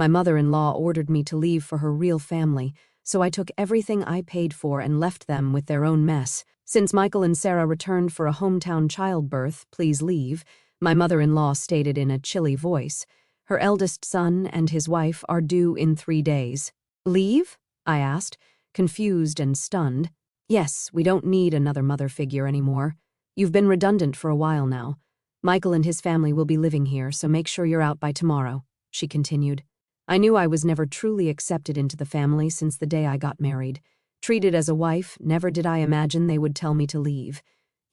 My mother-in-law ordered me to leave for her real family, so I took everything I paid for and left them with their own mess. Since Michael and Sarah returned for a hometown childbirth, please leave, my mother-in-law stated in a chilly voice. Her eldest son and his wife are due in 3 days. Leave? I asked, confused and stunned. Yes, we don't need another mother figure anymore. You've been redundant for a while now. Michael and his family will be living here, so make sure you're out by tomorrow, she continued. I knew I was never truly accepted into the family since the day I got married. Treated as a wife, never did I imagine they would tell me to leave.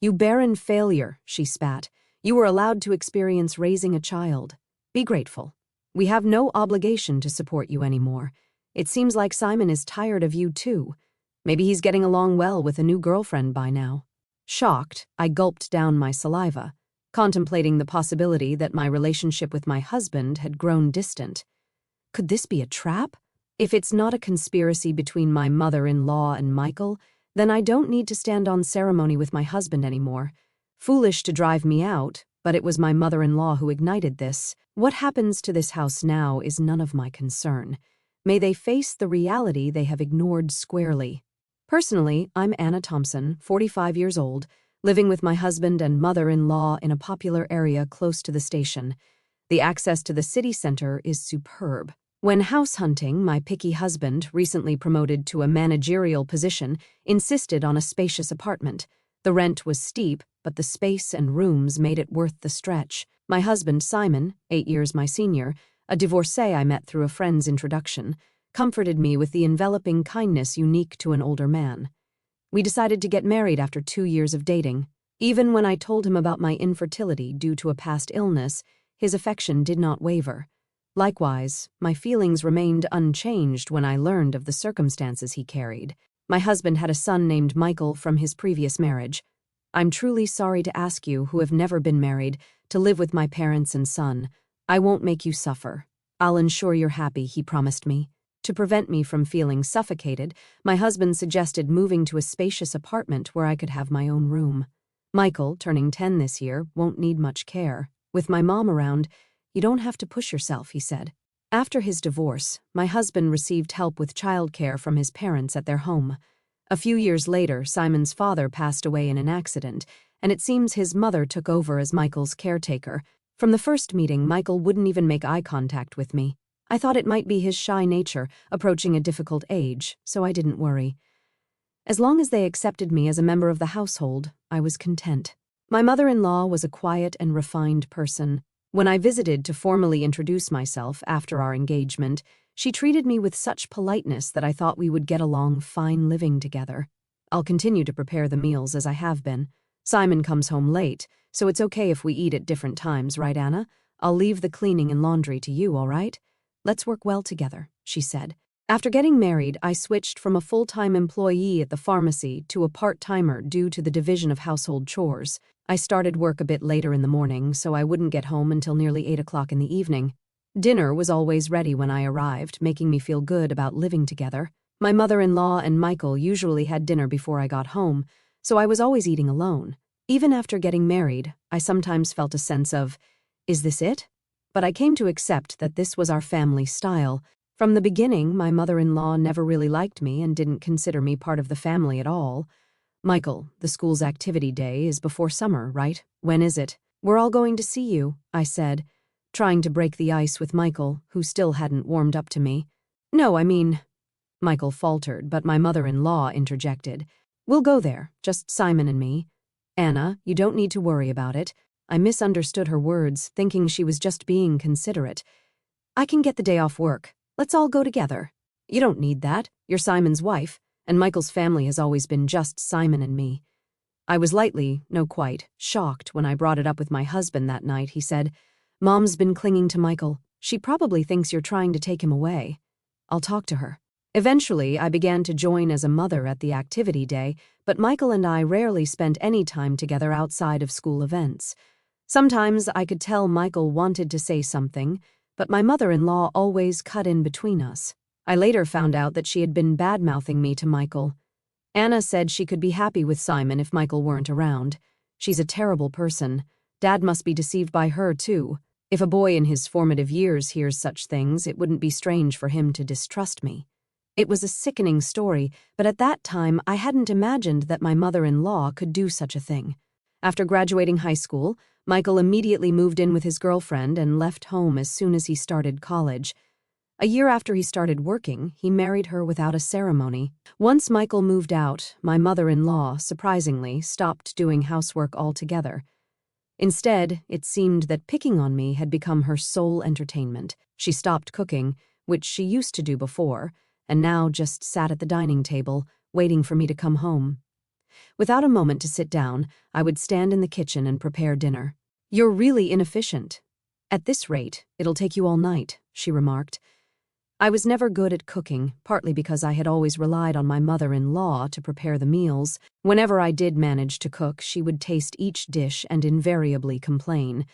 You barren failure, she spat. You were allowed to experience raising a child. Be grateful. We have no obligation to support you anymore. It seems like Simon is tired of you too. Maybe he's getting along well with a new girlfriend by now. Shocked, I gulped down my saliva, contemplating the possibility that my relationship with my husband had grown distant. Could this be a trap? If it's not a conspiracy between my mother-in-law and Michael, then I don't need to stand on ceremony with my husband anymore. Foolish to drive me out, but it was my mother-in-law who ignited this. What happens to this house now is none of my concern. May they face the reality they have ignored squarely. Personally, I'm Anna Thompson, 45 years old, living with my husband and mother-in-law in a popular area close to the station. The access to the city center is superb. When house hunting, my picky husband, recently promoted to a managerial position, insisted on a spacious apartment. The rent was steep, but the space and rooms made it worth the stretch. My husband, Simon, 8 years my senior, a divorcee I met through a friend's introduction, comforted me with the enveloping kindness unique to an older man. We decided to get married after 2 years of dating. Even when I told him about my infertility due to a past illness, his affection did not waver. Likewise, my feelings remained unchanged when I learned of the circumstances he carried. My husband had a son named Michael from his previous marriage. I'm truly sorry to ask you, who have never been married, to live with my parents and son. I won't make you suffer. I'll ensure you're happy, he promised me. To prevent me from feeling suffocated, my husband suggested moving to a spacious apartment where I could have my own room. Michael, turning 10 this year, won't need much care. With my mom around, you don't have to push yourself, he said. After his divorce, my husband received help with childcare from his parents at their home. A few years later, Simon's father passed away in an accident, and it seems his mother took over as Michael's caretaker. From the first meeting, Michael wouldn't even make eye contact with me. I thought it might be his shy nature, approaching a difficult age, so I didn't worry. As long as they accepted me as a member of the household, I was content. My mother-in-law was a quiet and refined person. When I visited to formally introduce myself after our engagement, she treated me with such politeness that I thought we would get along fine living together. I'll continue to prepare the meals as I have been. Simon comes home late, so it's okay if we eat at different times, right, Anna? I'll leave the cleaning and laundry to you, all right? Let's work well together, she said. After getting married, I switched from a full-time employee at the pharmacy to a part-timer due to the division of household chores. I started work a bit later in the morning, so I wouldn't get home until nearly 8 o'clock in the evening. Dinner was always ready when I arrived, making me feel good about living together. My mother-in-law and Michael usually had dinner before I got home, so I was always eating alone. Even after getting married, I sometimes felt a sense of, is this it? But I came to accept that this was our family style. From the beginning, my mother-in-law never really liked me and didn't consider me part of the family at all. Michael, the school's activity day is before summer, right? When is it? We're all going to see you, I said, trying to break the ice with Michael, who still hadn't warmed up to me. No, I mean, Michael faltered, but my mother-in-law interjected. We'll go there, just Simon and me. Anna, you don't need to worry about it. I misunderstood her words, thinking she was just being considerate. I can get the day off work. Let's all go together. You don't need that. You're Simon's wife, and Michael's family has always been just Simon and me. I was lightly, no quite, shocked when I brought it up with my husband that night. He said, Mom's been clinging to Michael. She probably thinks you're trying to take him away. I'll talk to her. Eventually, I began to join as a mother at the activity day, but Michael and I rarely spent any time together outside of school events. Sometimes I could tell Michael wanted to say something, but my mother-in-law always cut in between us. I later found out that she had been bad-mouthing me to Michael. Anna said she could be happy with Simon if Michael weren't around. She's a terrible person. Dad must be deceived by her, too. If a boy in his formative years hears such things, it wouldn't be strange for him to distrust me. It was a sickening story, but at that time I hadn't imagined that my mother-in-law could do such a thing. After graduating high school, Michael immediately moved in with his girlfriend and left home as soon as he started college. A year after he started working, he married her without a ceremony. Once Michael moved out, my mother-in-law, surprisingly, stopped doing housework altogether. Instead, it seemed that picking on me had become her sole entertainment. She stopped cooking, which she used to do before, and now just sat at the dining table, waiting for me to come home. Without a moment to sit down, I would stand in the kitchen and prepare dinner. "You're really inefficient. At this rate, it'll take you all night," she remarked. I was never good at cooking, partly because I had always relied on my mother-in-law to prepare the meals. Whenever I did manage to cook, she would taste each dish and invariably complain,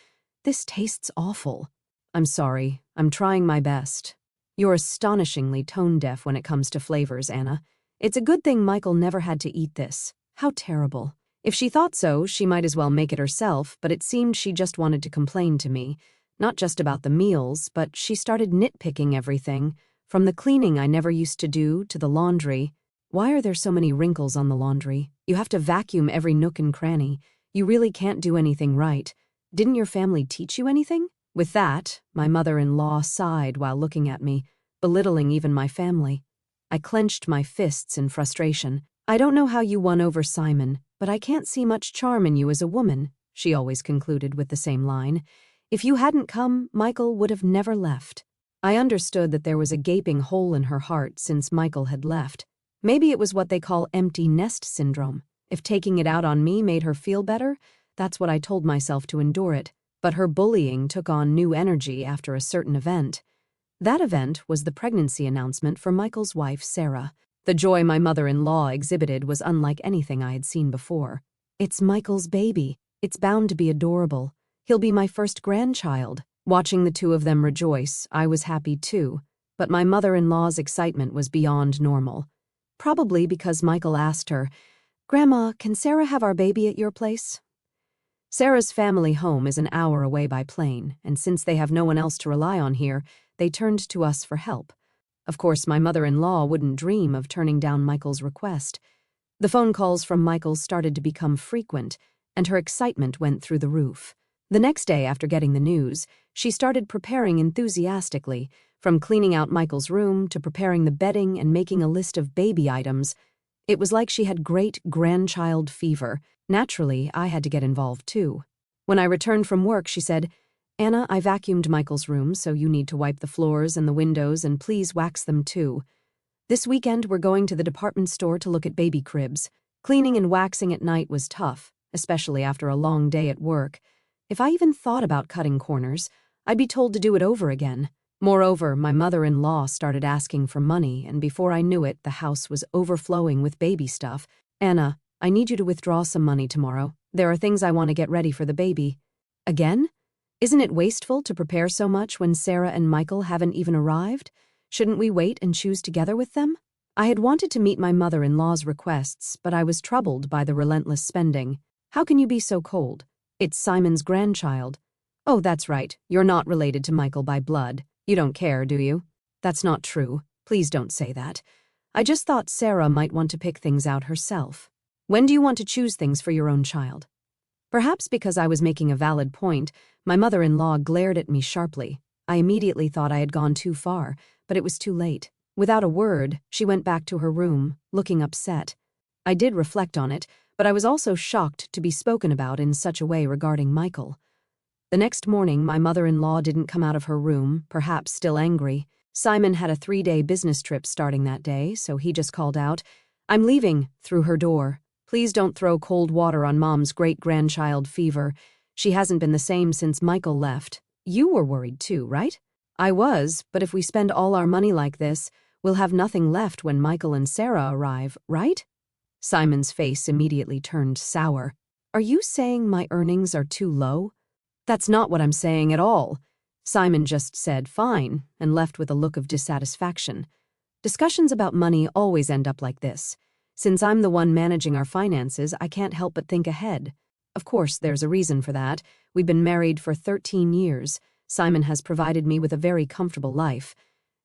"This tastes awful." "I'm sorry, I'm trying my best." "You're astonishingly tone-deaf when it comes to flavors, Anna. It's a good thing Michael never had to eat this. How terrible." If she thought so, she might as well make it herself, but it seemed she just wanted to complain to me. Not just about the meals, but she started nitpicking everything, from the cleaning I never used to do to the laundry. "Why are there so many wrinkles on the laundry? You have to vacuum every nook and cranny. You really can't do anything right. Didn't your family teach you anything?" With that, my mother-in-law sighed while looking at me, belittling even my family. I clenched my fists in frustration. "I don't know how you won over Simon, but I can't see much charm in you as a woman," she always concluded with the same line. "If you hadn't come, Michael would have never left." I understood that there was a gaping hole in her heart since Michael had left. Maybe it was what they call empty nest syndrome. If taking it out on me made her feel better, that's what I told myself to endure it. But her bullying took on new energy after a certain event. That event was the pregnancy announcement for Michael's wife, Sarah. The joy my mother-in-law exhibited was unlike anything I had seen before. "It's Michael's baby. It's bound to be adorable. He'll be my first grandchild." Watching the two of them rejoice, I was happy too, but my mother-in-law's excitement was beyond normal. Probably because Michael asked her, "Grandma, can Sarah have our baby at your place?" Sarah's family home is an hour away by plane, and since they have no one else to rely on here, they turned to us for help. Of course, my mother-in-law wouldn't dream of turning down Michael's request. The phone calls from Michael started to become frequent, and her excitement went through the roof. The next day after getting the news, she started preparing enthusiastically, from cleaning out Michael's room to preparing the bedding and making a list of baby items. It was like she had great-grandchild fever. Naturally, I had to get involved too. When I returned from work, she said, "Anna, I vacuumed Michael's room, so you need to wipe the floors and the windows and please wax them too. This weekend we're going to the department store to look at baby cribs. Cleaning and waxing at night was tough, especially after a long day at work. If I even thought about cutting corners, I'd be told to do it over again." Moreover, my mother-in-law started asking for money, and before I knew it, the house was overflowing with baby stuff. "Anna, I need you to withdraw some money tomorrow. There are things I want to get ready for the baby." "Again? Isn't it wasteful to prepare so much when Sarah and Michael haven't even arrived? Shouldn't we wait and choose together with them?" I had wanted to meet my mother-in-law's requests, but I was troubled by the relentless spending. "How can you be so cold? It's Simon's grandchild." "Oh, that's right. You're not related to Michael by blood. You don't care, do you?" "That's not true. Please don't say that. I just thought Sarah might want to pick things out herself." "When do you want to choose things for your own child?" Perhaps because I was making a valid point, my mother-in-law glared at me sharply. I immediately thought I had gone too far, but it was too late. Without a word, she went back to her room, looking upset. I did reflect on it, but I was also shocked to be spoken about in such a way regarding Michael. The next morning, my mother-in-law didn't come out of her room, perhaps still angry. Simon had a 3-day business trip starting that day, so he just called out, "I'm leaving," through her door. "Please don't throw cold water on Mom's great-grandchild fever. She hasn't been the same since Michael left." "You were worried too, right?" "I was, but if we spend all our money like this, we'll have nothing left when Michael and Sarah arrive, right?" Simon's face immediately turned sour. "Are you saying my earnings are too low?" "That's not what I'm saying at all." Simon just said, "Fine," and left with a look of dissatisfaction. Discussions about money always end up like this. Since I'm the one managing our finances, I can't help but think ahead. Of course, there's a reason for that. We've been married for 13 years. Simon has provided me with a very comfortable life.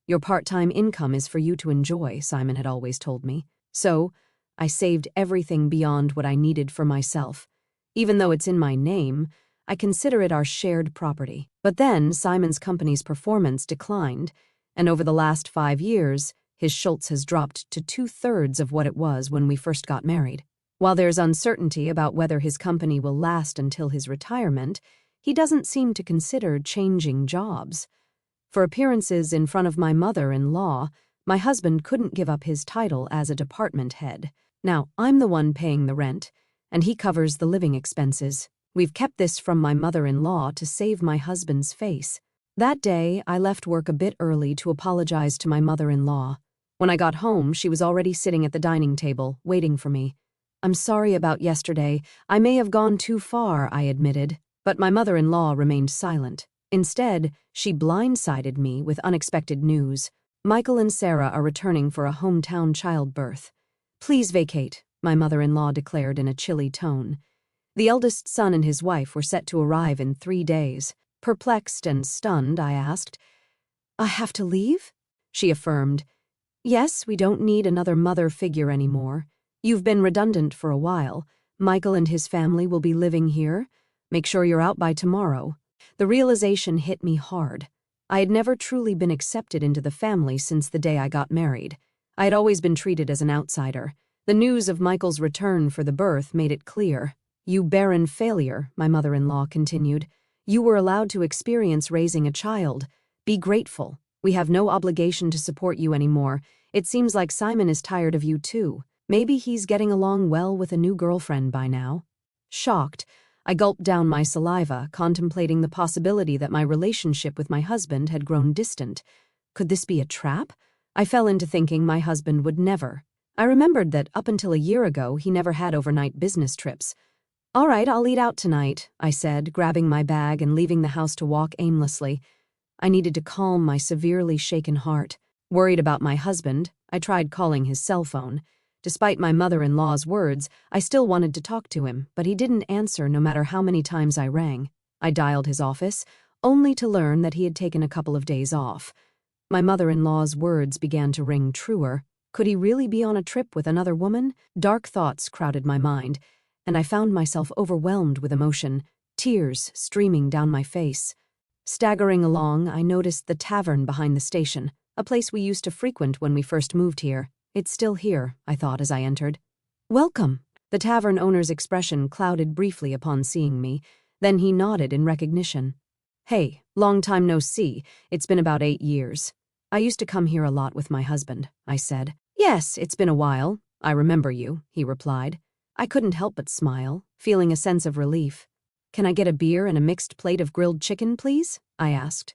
Your part-time income is for you to enjoy, Simon had always told me. So, I saved everything beyond what I needed for myself. Even though it's in my name, I consider it our shared property. But then Simon's company's performance declined, and over the last 5 years, his Schultz has dropped to 2/3 of what it was when we first got married. While there's uncertainty about whether his company will last until his retirement, he doesn't seem to consider changing jobs. For appearances in front of my mother-in-law, my husband couldn't give up his title as a department head. Now, I'm the one paying the rent, and he covers the living expenses. We've kept this from my mother-in-law to save my husband's face. That day, I left work a bit early to apologize to my mother-in-law. When I got home, she was already sitting at the dining table, waiting for me. I'm sorry about yesterday. I may have gone too far, I admitted. But my mother-in-law remained silent. Instead, she blindsided me with unexpected news. Michael and Sarah are returning for a hometown childbirth. Please vacate, my mother-in-law declared in a chilly tone. The eldest son and his wife were set to arrive in 3 days. Perplexed and stunned, I asked, I have to leave? She affirmed, Yes, we don't need another mother figure anymore. You've been redundant for a while. Michael and his family will be living here. Make sure you're out by tomorrow. The realization hit me hard. I had never truly been accepted into the family since the day I got married. I had always been treated as an outsider. The news of Michael's return for the birth made it clear. You barren failure, my mother-in-law continued. You were allowed to experience raising a child. Be grateful. We have no obligation to support you anymore. It seems like Simon is tired of you too. Maybe he's getting along well with a new girlfriend by now. Shocked, I gulped down my saliva, contemplating the possibility that my relationship with my husband had grown distant. Could this be a trap? I fell into thinking my husband would never. I remembered that up until a year ago, he never had overnight business trips. All right, I'll eat out tonight, I said, grabbing my bag and leaving the house to walk aimlessly. I needed to calm my severely shaken heart. Worried about my husband, I tried calling his cell phone. Despite my mother-in-law's words, I still wanted to talk to him, but he didn't answer no matter how many times I rang. I dialed his office, only to learn that he had taken a couple of days off. My mother-in-law's words began to ring truer. Could he really be on a trip with another woman? Dark thoughts crowded my mind, and I found myself overwhelmed with emotion, tears streaming down my face. Staggering along, I noticed the tavern behind the station, a place we used to frequent when we first moved here. It's still here, I thought as I entered. Welcome. The tavern owner's expression clouded briefly upon seeing me. Then he nodded in recognition. Hey, long time no see. It's been about 8 years. I used to come here a lot with my husband, I said. Yes, it's been a while. I remember you, he replied. I couldn't help but smile, feeling a sense of relief. Can I get a beer and a mixed plate of grilled chicken, please? I asked.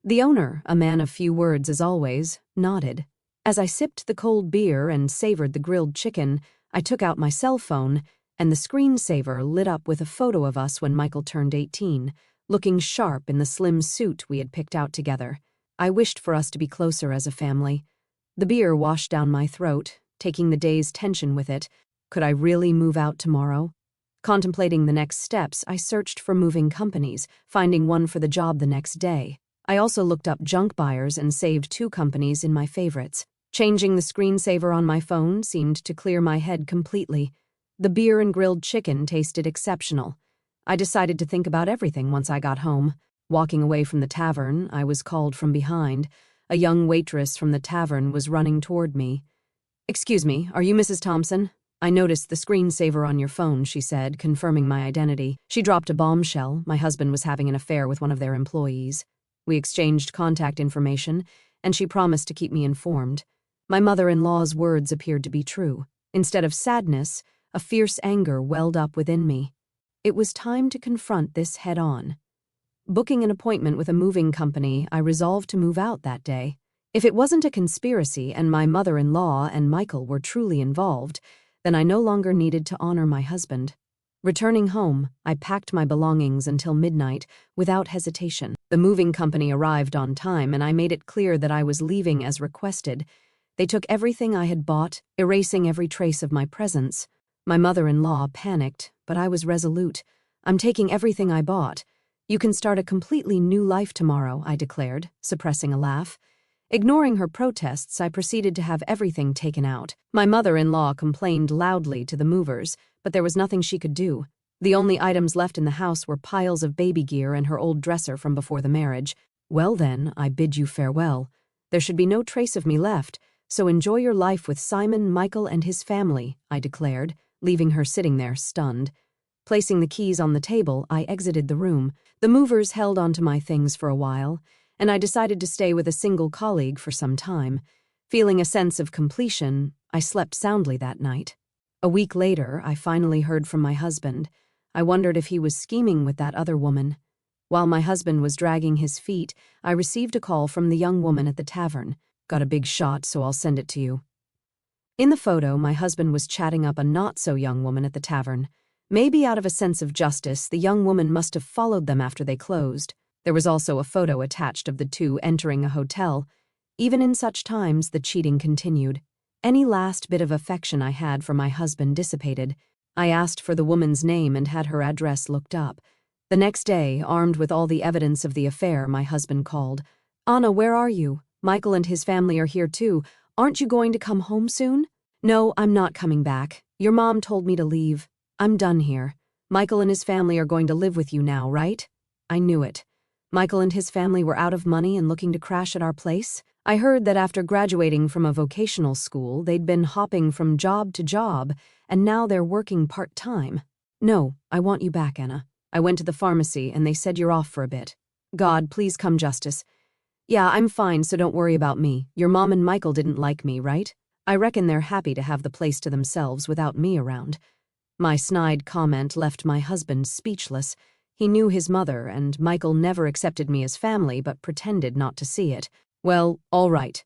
The owner, a man of few words as always, nodded. As I sipped the cold beer and savored the grilled chicken, I took out my cell phone, and the screensaver lit up with a photo of us when Michael turned 18, looking sharp in the slim suit we had picked out together. I wished for us to be closer as a family. The beer washed down my throat, taking the day's tension with it. Could I really move out tomorrow? Contemplating the next steps, I searched for moving companies, finding one for the job the next day. I also looked up junk buyers and saved 2 companies in my favorites. Changing the screensaver on my phone seemed to clear my head completely. The beer and grilled chicken tasted exceptional. I decided to think about everything once I got home. Walking away from the tavern, I was called from behind. A young waitress from the tavern was running toward me. Excuse me, are you Mrs. Thompson? I noticed the screensaver on your phone, she said, confirming my identity. She dropped a bombshell. My husband was having an affair with one of their employees. We exchanged contact information, and she promised to keep me informed. My mother-in-law's words appeared to be true. Instead of sadness, a fierce anger welled up within me. It was time to confront this head-on. Booking an appointment with a moving company, I resolved to move out that day. If it wasn't a conspiracy and my mother-in-law and Michael were truly involved, then I no longer needed to honor my husband. Returning home, I packed my belongings until midnight without hesitation. The moving company arrived on time, and I made it clear that I was leaving as requested. They took everything I had bought, erasing every trace of my presence. My mother-in-law panicked, but I was resolute. I'm taking everything I bought. You can start a completely new life tomorrow, I declared, suppressing a laugh. Ignoring her protests, I proceeded to have everything taken out. My mother-in-law complained loudly to the movers, but there was nothing she could do. The only items left in the house were piles of baby gear and her old dresser from before the marriage. Well then, I bid you farewell. There should be no trace of me left, so enjoy your life with Simon, Michael, and his family, I declared, leaving her sitting there stunned. Placing the keys on the table, I exited the room. The movers held onto my things for a while, and I decided to stay with a single colleague for some time. Feeling a sense of completion, I slept soundly that night. A week later, I finally heard from my husband. I wondered if he was scheming with that other woman. While my husband was dragging his feet, I received a call from the young woman at the tavern. Got a big shot, so I'll send it to you. In the photo, my husband was chatting up a not-so-young woman at the tavern. Maybe out of a sense of justice, the young woman must have followed them after they closed. There was also a photo attached of the two entering a hotel. Even in such times, the cheating continued. Any last bit of affection I had for my husband dissipated. I asked for the woman's name and had her address looked up. The next day, armed with all the evidence of the affair, my husband called. "Anna, where are you? Michael and his family are here too. Aren't you going to come home soon?" "No, I'm not coming back. Your mom told me to leave. I'm done here. Michael and his family are going to live with you now, right?" I knew it. Michael and his family were out of money and looking to crash at our place. I heard that after graduating from a vocational school, they'd been hopping from job to job, and now they're working part-time. "No, I want you back, Anna. I went to the pharmacy and they said you're off for a bit. God, please come, Justice." "Yeah, I'm fine, so don't worry about me. Your mom and Michael didn't like me, right? I reckon they're happy to have the place to themselves without me around." My snide comment left my husband speechless. He knew his mother, and Michael never accepted me as family but pretended not to see it. "Well, all right.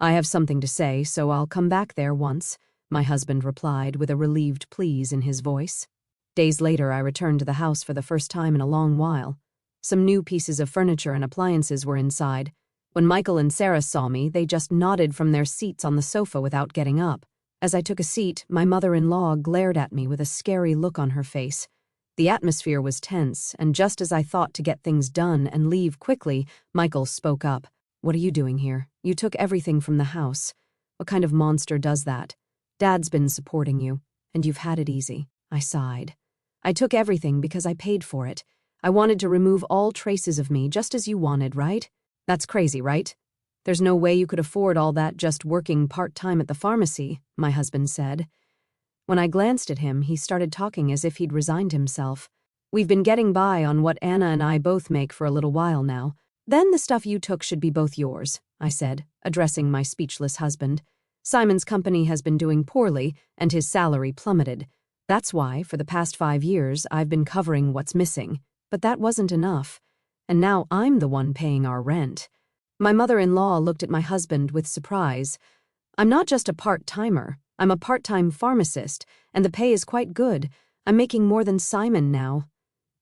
I have something to say, so I'll come back there once," my husband replied with a relieved please in his voice. Days later, I returned to the house for the first time in a long while. Some new pieces of furniture and appliances were inside. When Michael and Sarah saw me, they just nodded from their seats on the sofa without getting up. As I took a seat, my mother-in-law glared at me with a scary look on her face. The atmosphere was tense, and just as I thought to get things done and leave quickly, Michael spoke up. "What are you doing here? You took everything from the house. What kind of monster does that? Dad's been supporting you, and you've had it easy." I sighed. "I took everything because I paid for it. I wanted to remove all traces of me, just as you wanted, right? That's crazy, right? There's no way you could afford all that just working part-time at the pharmacy," my husband said. When I glanced at him, he started talking as if he'd resigned himself. "We've been getting by on what Anna and I both make for a little while now. Then the stuff you took should be both yours," I said, addressing my speechless husband. "Simon's company has been doing poorly, and his salary plummeted. That's why, for the past 5 years, I've been covering what's missing. But that wasn't enough. And now I'm the one paying our rent." My mother-in-law looked at my husband with surprise. "I'm not just a part-timer. I'm a part-time pharmacist, and the pay is quite good. I'm making more than Simon now."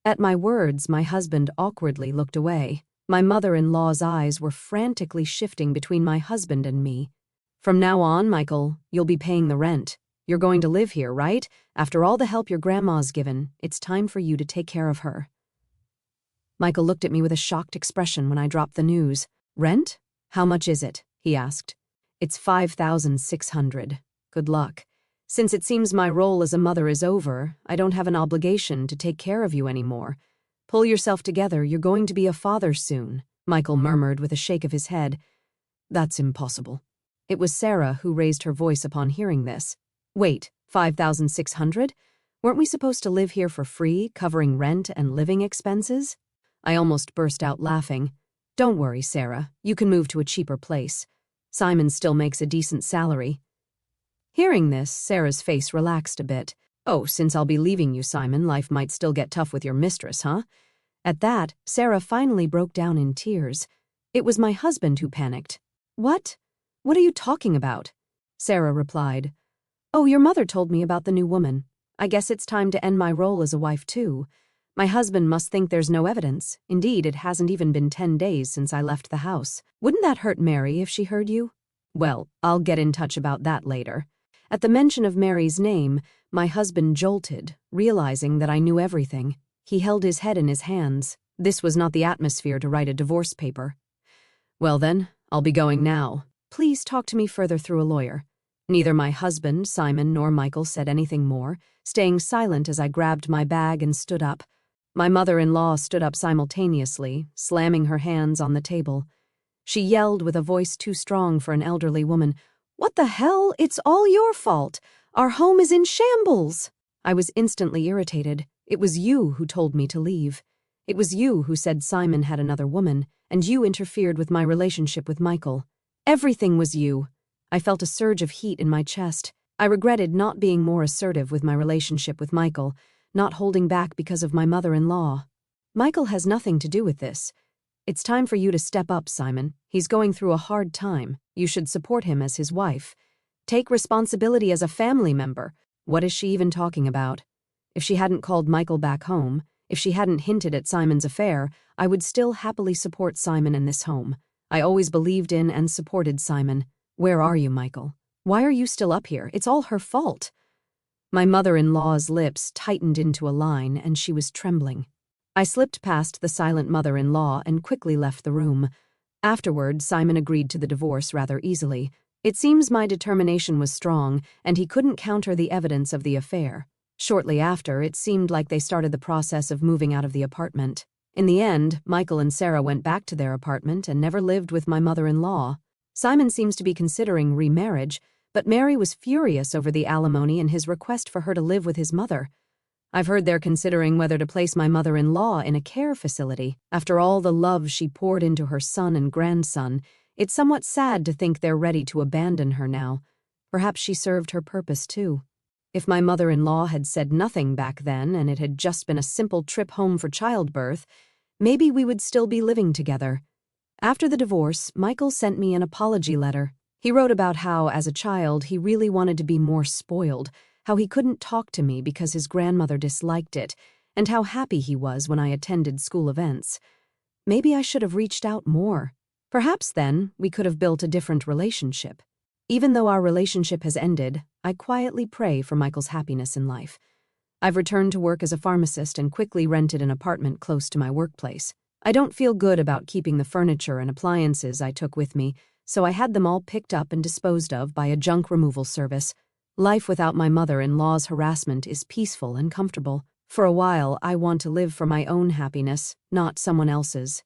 At my words, my husband awkwardly looked away. My mother-in-law's eyes were frantically shifting between my husband and me. "From now on, Michael, you'll be paying the rent. You're going to live here, right? After all the help your grandma's given, it's time for you to take care of her." Michael looked at me with a shocked expression when I dropped the news. "Rent? How much is it?" he asked. "It's $5,600. Good luck. Since it seems my role as a mother is over, I don't have an obligation to take care of you anymore. Pull yourself together, you're going to be a father soon," Michael murmured with a shake of his head. "That's impossible." It was Sarah who raised her voice upon hearing this. "Wait, 5,600? Weren't we supposed to live here for free, covering rent and living expenses?" I almost burst out laughing. "Don't worry, Sarah. You can move to a cheaper place. Simon still makes a decent salary." Hearing this, Sarah's face relaxed a bit. "Oh, since I'll be leaving you, Simon, life might still get tough with your mistress, huh?" At that, Sarah finally broke down in tears. It was my husband who panicked. "What? What are you talking about?" Sarah replied, "Oh, your mother told me about the new woman. I guess it's time to end my role as a wife, too. My husband must think there's no evidence. Indeed, it hasn't even been 10 days since I left the house. Wouldn't that hurt Mary if she heard you?" "Well, I'll get in touch about that later." At the mention of Mary's name, my husband jolted, realizing that I knew everything. He held his head in his hands. This was not the atmosphere to write a divorce paper. Well then, I'll be going now. Please talk to me further through a lawyer. Neither my husband, Simon, nor Michael said anything more, staying silent as I grabbed my bag and stood up. My mother-in-law stood up simultaneously, slamming her hands on the table. She yelled with a voice too strong for an elderly woman, "What the hell? It's all your fault! Our home is in shambles!" I was instantly irritated. It was you who told me to leave. It was you who said Simon had another woman, and you interfered with my relationship with Michael. Everything was you. I felt a surge of heat in my chest. I regretted not being more assertive with my relationship with Michael, not holding back because of my mother-in-law. Michael has nothing to do with this. It's time for you to step up, Simon. He's going through a hard time. You should support him as his wife. Take responsibility as a family member. What is she even talking about? If she hadn't called Michael back home, if she hadn't hinted at Simon's affair, I would still happily support Simon in this home. I always believed in and supported Simon. Where are you, Michael? Why are you still up here? It's all her fault. My mother-in-law's lips tightened into a line, and she was trembling. I slipped past the silent mother-in-law and quickly left the room. Afterward, Simon agreed to the divorce rather easily. It seems my determination was strong, and he couldn't counter the evidence of the affair. Shortly after, it seemed like they started the process of moving out of the apartment. In the end, Michael and Sarah went back to their apartment and never lived with my mother-in-law. Simon seems to be considering remarriage, but Mary was furious over the alimony and his request for her to live with his mother. I've heard they're considering whether to place my mother-in-law in a care facility. After all the love she poured into her son and grandson, it's somewhat sad to think they're ready to abandon her now. Perhaps she served her purpose too. If my mother-in-law had said nothing back then and it had just been a simple trip home for childbirth, maybe we would still be living together. After the divorce, Michael sent me an apology letter. He wrote about how, as a child, he really wanted to be more spoiled, how he couldn't talk to me because his grandmother disliked it, and how happy he was when I attended school events. Maybe I should have reached out more. Perhaps then we could have built a different relationship. Even though our relationship has ended, I quietly pray for Michael's happiness in life. I've returned to work as a pharmacist and quickly rented an apartment close to my workplace. I don't feel good about keeping the furniture and appliances I took with me, so I had them all picked up and disposed of by a junk removal service. Life without my mother-in-law's harassment is peaceful and comfortable. For a while, I want to live for my own happiness, not someone else's.